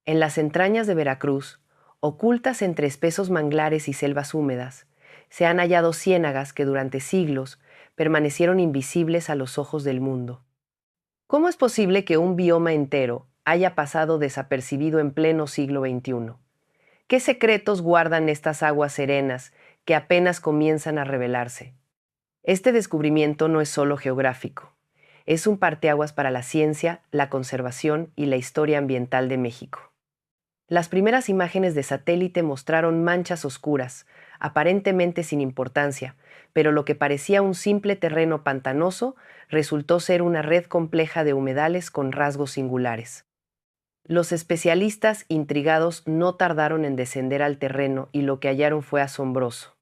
En las entrañas de Veracruz, ocultas entre espesos manglares y selvas húmedas, se han hallado ciénagas que durante siglos permanecieron invisibles a los ojos del mundo. ¿Cómo es posible que un bioma entero haya pasado desapercibido en pleno siglo XXI? ¿Qué secretos guardan estas aguas serenas que apenas comienzan a revelarse? Este descubrimiento no es solo geográfico, es un parteaguas para la ciencia, la conservación y la historia ambiental de México. Las primeras imágenes de satélite mostraron manchas oscuras, aparentemente sin importancia, pero lo que parecía un simple terreno pantanoso resultó ser una red compleja de humedales con rasgos singulares. Los especialistas intrigados no tardaron en descender al terreno y lo que hallaron fue asombroso.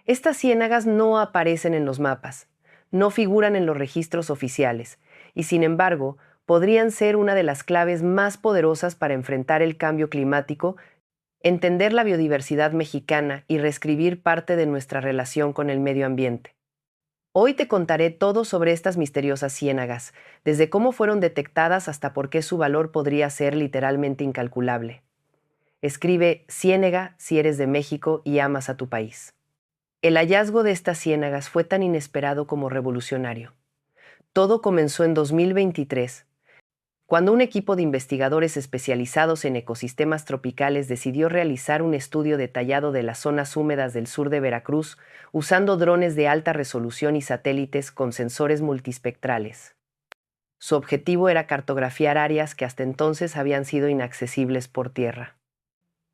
Estas ciénagas no aparecen en los mapas, no figuran en los registros oficiales, y sin embargo, podrían ser una de las claves más poderosas para enfrentar el cambio climático, entender la biodiversidad mexicana y reescribir parte de nuestra relación con el medio ambiente. Hoy te contaré todo sobre estas misteriosas ciénagas, desde cómo fueron detectadas hasta por qué su valor podría ser literalmente incalculable. Escribe Ciénega si eres de México y amas a tu país. El hallazgo de estas ciénagas fue tan inesperado como revolucionario. Todo comenzó en 2023, cuando un equipo de investigadores especializados en ecosistemas tropicales decidió realizar un estudio detallado de las zonas húmedas del sur de Veracruz usando drones de alta resolución y satélites con sensores multispectrales. Su objetivo era cartografiar áreas que hasta entonces habían sido inaccesibles por tierra.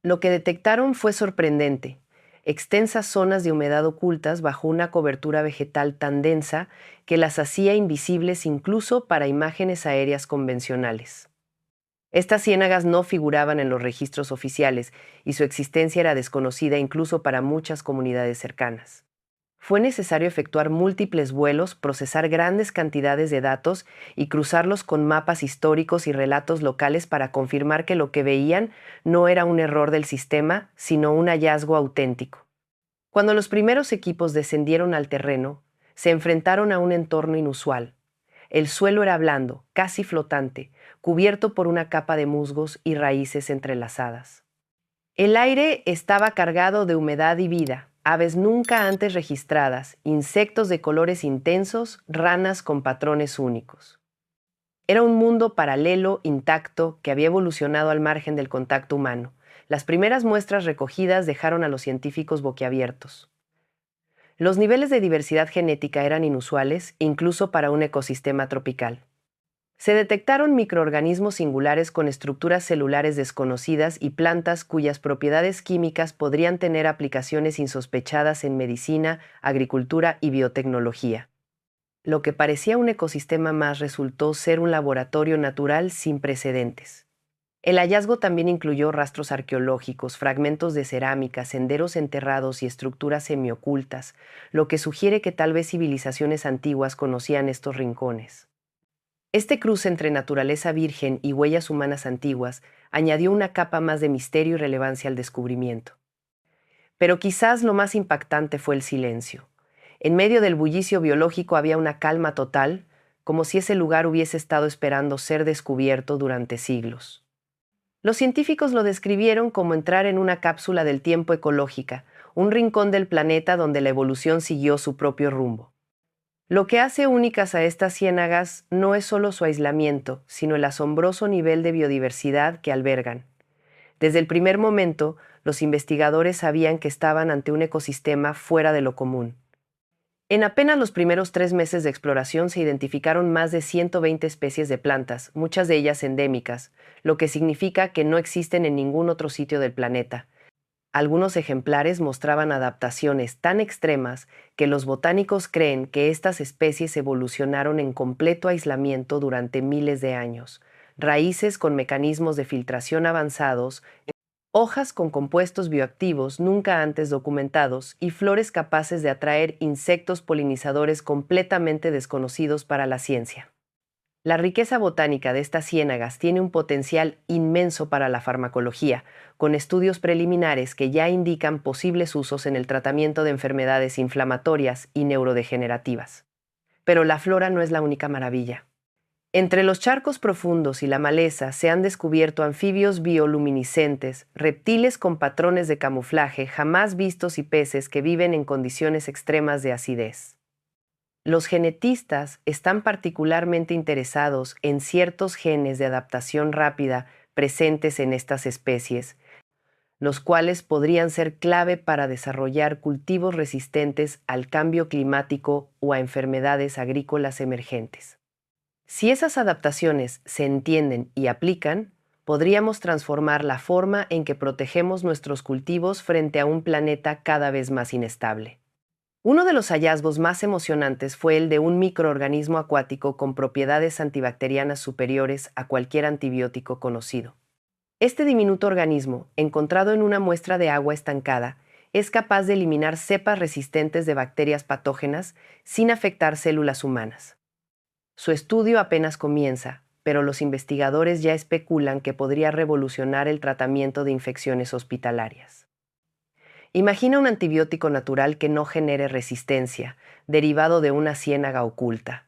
Lo que detectaron fue sorprendente: extensas zonas de humedad ocultas bajo una cobertura vegetal tan densa que las hacía invisibles incluso para imágenes aéreas convencionales. Estas ciénagas no figuraban en los registros oficiales y su existencia era desconocida incluso para muchas comunidades cercanas. Fue necesario efectuar múltiples vuelos, procesar grandes cantidades de datos y cruzarlos con mapas históricos y relatos locales para confirmar que lo que veían no era un error del sistema, sino un hallazgo auténtico. Cuando los primeros equipos descendieron al terreno, se enfrentaron a un entorno inusual. El suelo era blando, casi flotante, cubierto por una capa de musgos y raíces entrelazadas. El aire estaba cargado de humedad y vida, aves nunca antes registradas, insectos de colores intensos, ranas con patrones únicos. Era un mundo paralelo, intacto, que había evolucionado al margen del contacto humano. Las primeras muestras recogidas dejaron a los científicos boquiabiertos. Los niveles de diversidad genética eran inusuales, incluso para un ecosistema tropical. Se detectaron microorganismos singulares con estructuras celulares desconocidas y plantas cuyas propiedades químicas podrían tener aplicaciones insospechadas en medicina, agricultura y biotecnología. Lo que parecía un ecosistema más resultó ser un laboratorio natural sin precedentes. El hallazgo también incluyó rastros arqueológicos, fragmentos de cerámica, senderos enterrados y estructuras semiocultas, lo que sugiere que tal vez civilizaciones antiguas conocían estos rincones. Este cruce entre naturaleza virgen y huellas humanas antiguas añadió una capa más de misterio y relevancia al descubrimiento. Pero quizás lo más impactante fue el silencio. En medio del bullicio biológico había una calma total, como si ese lugar hubiese estado esperando ser descubierto durante siglos. Los científicos lo describieron como entrar en una cápsula del tiempo ecológica, un rincón del planeta donde la evolución siguió su propio rumbo. Lo que hace únicas a estas ciénagas no es solo su aislamiento, sino el asombroso nivel de biodiversidad que albergan. Desde el primer momento, los investigadores sabían que estaban ante un ecosistema fuera de lo común. En apenas los primeros 3 meses de exploración se identificaron más de 120 especies de plantas, muchas de ellas endémicas, lo que significa que no existen en ningún otro sitio del planeta. Algunos ejemplares mostraban adaptaciones tan extremas que los botánicos creen que estas especies evolucionaron en completo aislamiento durante miles de años. Raíces con mecanismos de filtración avanzados, hojas con compuestos bioactivos nunca antes documentados y flores capaces de atraer insectos polinizadores completamente desconocidos para la ciencia. La riqueza botánica de estas ciénagas tiene un potencial inmenso para la farmacología, con estudios preliminares que ya indican posibles usos en el tratamiento de enfermedades inflamatorias y neurodegenerativas. Pero la flora no es la única maravilla. Entre los charcos profundos y la maleza se han descubierto anfibios bioluminiscentes, reptiles con patrones de camuflaje jamás vistos y peces que viven en condiciones extremas de acidez. Los genetistas están particularmente interesados en ciertos genes de adaptación rápida presentes en estas especies, los cuales podrían ser clave para desarrollar cultivos resistentes al cambio climático o a enfermedades agrícolas emergentes. Si esas adaptaciones se entienden y aplican, podríamos transformar la forma en que protegemos nuestros cultivos frente a un planeta cada vez más inestable. Uno de los hallazgos más emocionantes fue el de un microorganismo acuático con propiedades antibacterianas superiores a cualquier antibiótico conocido. Este diminuto organismo, encontrado en una muestra de agua estancada, es capaz de eliminar cepas resistentes de bacterias patógenas sin afectar células humanas. Su estudio apenas comienza, pero los investigadores ya especulan que podría revolucionar el tratamiento de infecciones hospitalarias. Imagina un antibiótico natural que no genere resistencia, derivado de una ciénaga oculta.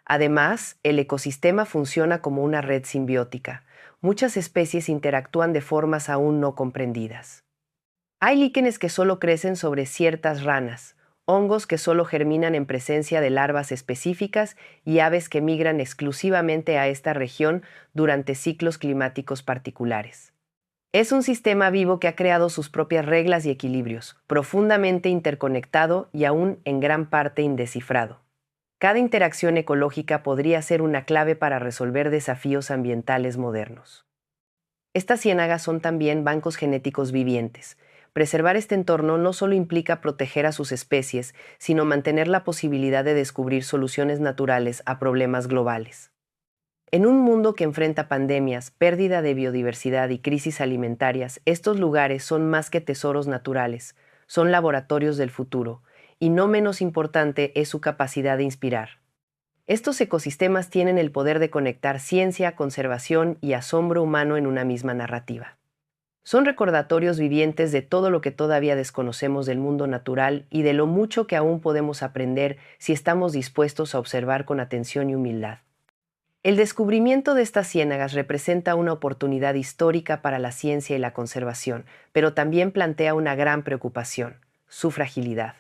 Además, el ecosistema funciona como una red simbiótica. Muchas especies interactúan de formas aún no comprendidas. Hay líquenes que solo crecen sobre ciertas ranas, hongos que solo germinan en presencia de larvas específicas y aves que migran exclusivamente a esta región durante ciclos climáticos particulares. Es un sistema vivo que ha creado sus propias reglas y equilibrios, profundamente interconectado y aún en gran parte indescifrado. Cada interacción ecológica podría ser una clave para resolver desafíos ambientales modernos. Estas ciénagas son también bancos genéticos vivientes. Preservar este entorno no solo implica proteger a sus especies, sino mantener la posibilidad de descubrir soluciones naturales a problemas globales. En un mundo que enfrenta pandemias, pérdida de biodiversidad y crisis alimentarias, estos lugares son más que tesoros naturales, son laboratorios del futuro, y no menos importante es su capacidad de inspirar. Estos ecosistemas tienen el poder de conectar ciencia, conservación y asombro humano en una misma narrativa. Son recordatorios vivientes de todo lo que todavía desconocemos del mundo natural y de lo mucho que aún podemos aprender si estamos dispuestos a observar con atención y humildad. El descubrimiento de estas ciénagas representa una oportunidad histórica para la ciencia y la conservación, pero también plantea una gran preocupación: su fragilidad.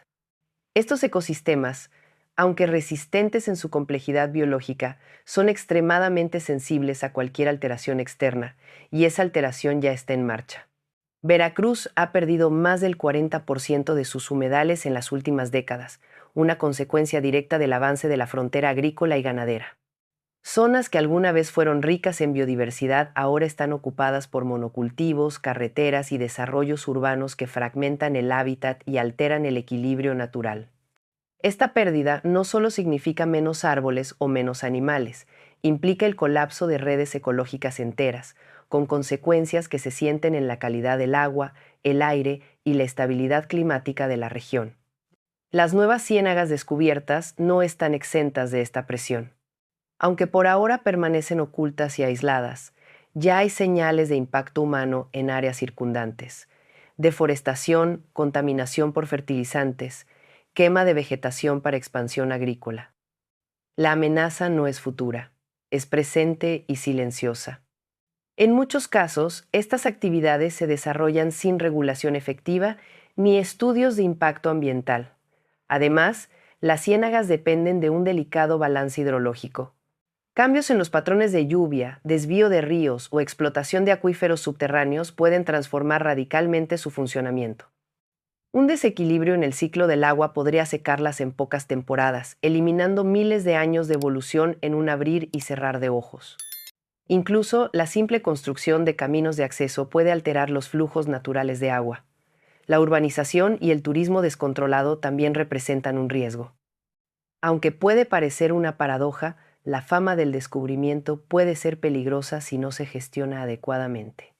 Estos ecosistemas, aunque resistentes en su complejidad biológica, son extremadamente sensibles a cualquier alteración externa, y esa alteración ya está en marcha. Veracruz ha perdido más del 40% de sus humedales en las últimas décadas, una consecuencia directa del avance de la frontera agrícola y ganadera. Zonas que alguna vez fueron ricas en biodiversidad ahora están ocupadas por monocultivos, carreteras y desarrollos urbanos que fragmentan el hábitat y alteran el equilibrio natural. Esta pérdida no solo significa menos árboles o menos animales, implica el colapso de redes ecológicas enteras, con consecuencias que se sienten en la calidad del agua, el aire y la estabilidad climática de la región. Las nuevas ciénagas descubiertas no están exentas de esta presión. Aunque por ahora permanecen ocultas y aisladas, ya hay señales de impacto humano en áreas circundantes: deforestación, contaminación por fertilizantes, quema de vegetación para expansión agrícola. La amenaza no es futura, es presente y silenciosa. En muchos casos, estas actividades se desarrollan sin regulación efectiva ni estudios de impacto ambiental. Además, las ciénagas dependen de un delicado balance hidrológico. Cambios en los patrones de lluvia, desvío de ríos o explotación de acuíferos subterráneos pueden transformar radicalmente su funcionamiento. Un desequilibrio en el ciclo del agua podría secarlas en pocas temporadas, eliminando miles de años de evolución en un abrir y cerrar de ojos. Incluso la simple construcción de caminos de acceso puede alterar los flujos naturales de agua. La urbanización y el turismo descontrolado también representan un riesgo. Aunque puede parecer una paradoja, la fama del descubrimiento puede ser peligrosa si no se gestiona adecuadamente.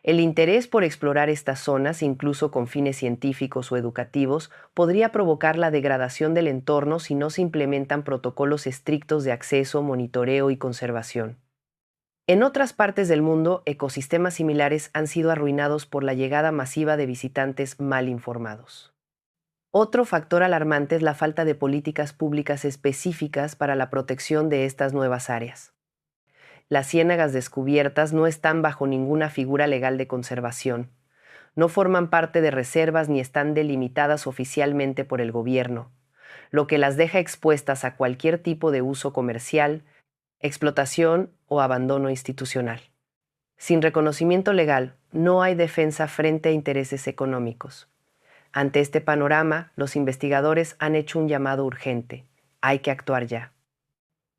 El interés por explorar estas zonas, incluso con fines científicos o educativos, podría provocar la degradación del entorno si no se implementan protocolos estrictos de acceso, monitoreo y conservación. En otras partes del mundo, ecosistemas similares han sido arruinados por la llegada masiva de visitantes mal informados. Otro factor alarmante es la falta de políticas públicas específicas para la protección de estas nuevas áreas. Las ciénagas descubiertas no están bajo ninguna figura legal de conservación, no forman parte de reservas ni están delimitadas oficialmente por el gobierno, lo que las deja expuestas a cualquier tipo de uso comercial, explotación o abandono institucional. Sin reconocimiento legal, no hay defensa frente a intereses económicos. Ante este panorama, los investigadores han hecho un llamado urgente. Hay que actuar ya.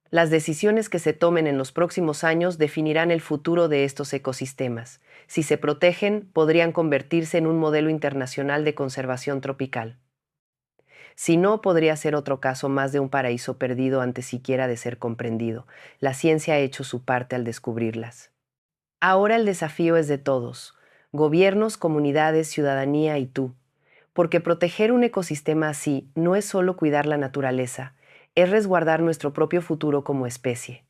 Las decisiones que se tomen en los próximos años definirán el futuro de estos ecosistemas. Si se protegen, podrían convertirse en un modelo internacional de conservación tropical. Si no, podría ser otro caso más de un paraíso perdido antes siquiera de ser comprendido. La ciencia ha hecho su parte al descubrirlas. Ahora el desafío es de todos: gobiernos, comunidades, ciudadanía y tú. Porque proteger un ecosistema así no es solo cuidar la naturaleza, es resguardar nuestro propio futuro como especie.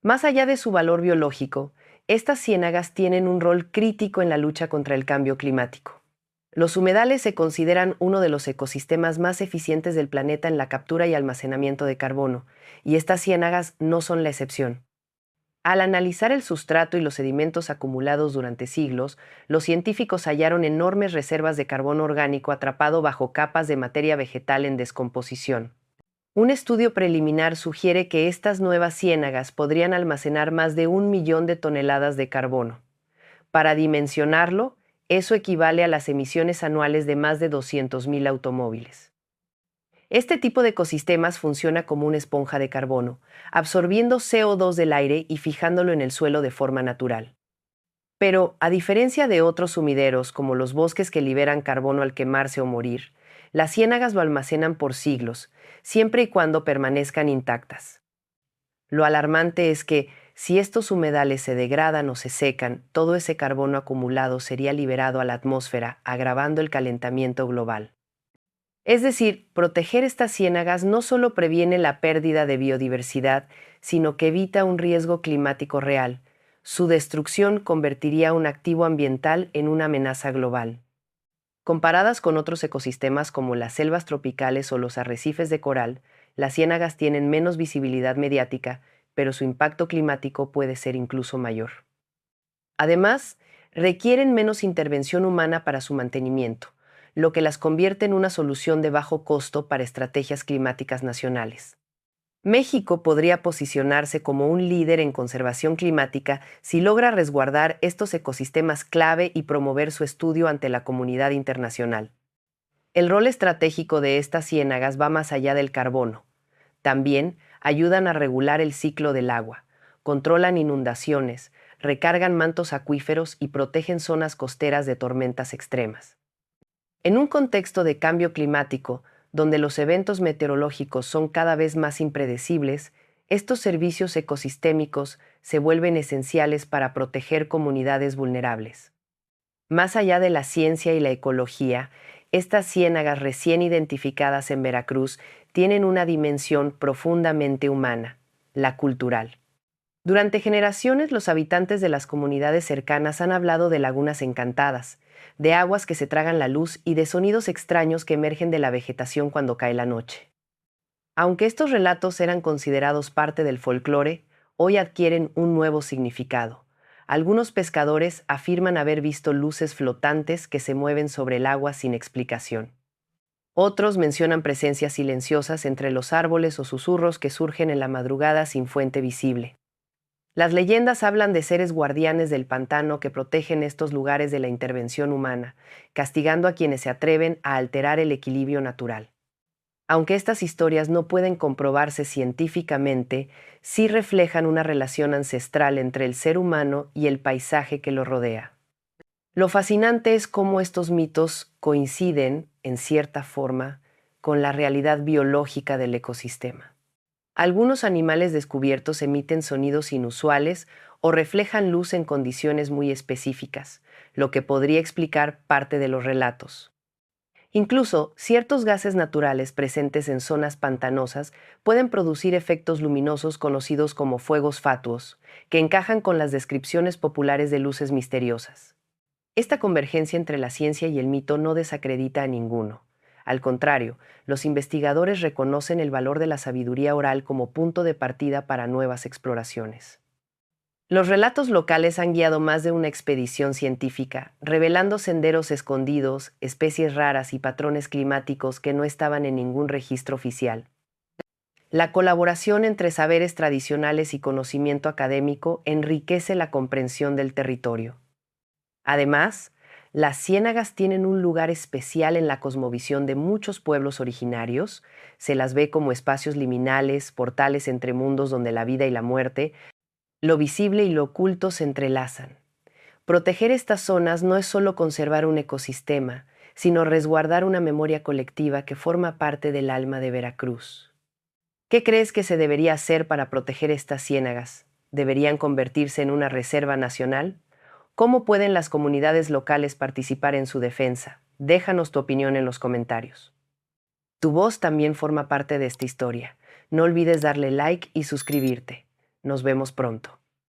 Más allá de su valor biológico, estas ciénagas tienen un rol crítico en la lucha contra el cambio climático. Los humedales se consideran uno de los ecosistemas más eficientes del planeta en la captura y almacenamiento de carbono, y estas ciénagas no son la excepción. Al analizar el sustrato y los sedimentos acumulados durante siglos, los científicos hallaron enormes reservas de carbono orgánico atrapado bajo capas de materia vegetal en descomposición. Un estudio preliminar sugiere que estas nuevas ciénagas podrían almacenar más de 1 millón de toneladas de carbono. Para dimensionarlo, eso equivale a las emisiones anuales de más de 200.000 automóviles. Este tipo de ecosistemas funciona como una esponja de carbono, absorbiendo CO2 del aire y fijándolo en el suelo de forma natural. Pero, a diferencia de otros sumideros, como los bosques que liberan carbono al quemarse o morir, las ciénagas lo almacenan por siglos, siempre y cuando permanezcan intactas. Lo alarmante es que, si estos humedales se degradan o se secan, todo ese carbono acumulado sería liberado a la atmósfera, agravando el calentamiento global. Es decir, proteger estas ciénagas no solo previene la pérdida de biodiversidad, sino que evita un riesgo climático real. Su destrucción convertiría un activo ambiental en una amenaza global. Comparadas con otros ecosistemas como las selvas tropicales o los arrecifes de coral, las ciénagas tienen menos visibilidad mediática, pero su impacto climático puede ser incluso mayor. Además, requieren menos intervención humana para su mantenimiento, lo que las convierte en una solución de bajo costo para estrategias climáticas nacionales. México podría posicionarse como un líder en conservación climática si logra resguardar estos ecosistemas clave y promover su estudio ante la comunidad internacional. El rol estratégico de estas ciénagas va más allá del carbono. También ayudan a regular el ciclo del agua, controlan inundaciones, recargan mantos acuíferos y protegen zonas costeras de tormentas extremas. En un contexto de cambio climático, donde los eventos meteorológicos son cada vez más impredecibles, estos servicios ecosistémicos se vuelven esenciales para proteger comunidades vulnerables. Más allá de la ciencia y la ecología, estas ciénagas recién identificadas en Veracruz tienen una dimensión profundamente humana, la cultural. Durante generaciones, los habitantes de las comunidades cercanas han hablado de lagunas encantadas, de aguas que se tragan la luz y de sonidos extraños que emergen de la vegetación cuando cae la noche. Aunque estos relatos eran considerados parte del folclore, hoy adquieren un nuevo significado. Algunos pescadores afirman haber visto luces flotantes que se mueven sobre el agua sin explicación. Otros mencionan presencias silenciosas entre los árboles o susurros que surgen en la madrugada sin fuente visible. Las leyendas hablan de seres guardianes del pantano que protegen estos lugares de la intervención humana, castigando a quienes se atreven a alterar el equilibrio natural. Aunque estas historias no pueden comprobarse científicamente, sí reflejan una relación ancestral entre el ser humano y el paisaje que lo rodea. Lo fascinante es cómo estos mitos coinciden, en cierta forma, con la realidad biológica del ecosistema. Algunos animales descubiertos emiten sonidos inusuales o reflejan luz en condiciones muy específicas, lo que podría explicar parte de los relatos. Incluso, ciertos gases naturales presentes en zonas pantanosas pueden producir efectos luminosos conocidos como fuegos fatuos, que encajan con las descripciones populares de luces misteriosas. Esta convergencia entre la ciencia y el mito no desacredita a ninguno. Al contrario, los investigadores reconocen el valor de la sabiduría oral como punto de partida para nuevas exploraciones. Los relatos locales han guiado más de una expedición científica, revelando senderos escondidos, especies raras y patrones climáticos que no estaban en ningún registro oficial. La colaboración entre saberes tradicionales y conocimiento académico enriquece la comprensión del territorio. Además, las ciénagas tienen un lugar especial en la cosmovisión de muchos pueblos originarios. Se las ve como espacios liminales, portales entre mundos donde la vida y la muerte, lo visible y lo oculto se entrelazan. Proteger estas zonas no es solo conservar un ecosistema, sino resguardar una memoria colectiva que forma parte del alma de Veracruz. ¿Qué crees que se debería hacer para proteger estas ciénagas? ¿Deberían convertirse en una reserva nacional? ¿Cómo pueden las comunidades locales participar en su defensa? Déjanos tu opinión en los comentarios. Tu voz también forma parte de esta historia. No olvides darle like y suscribirte. Nos vemos pronto.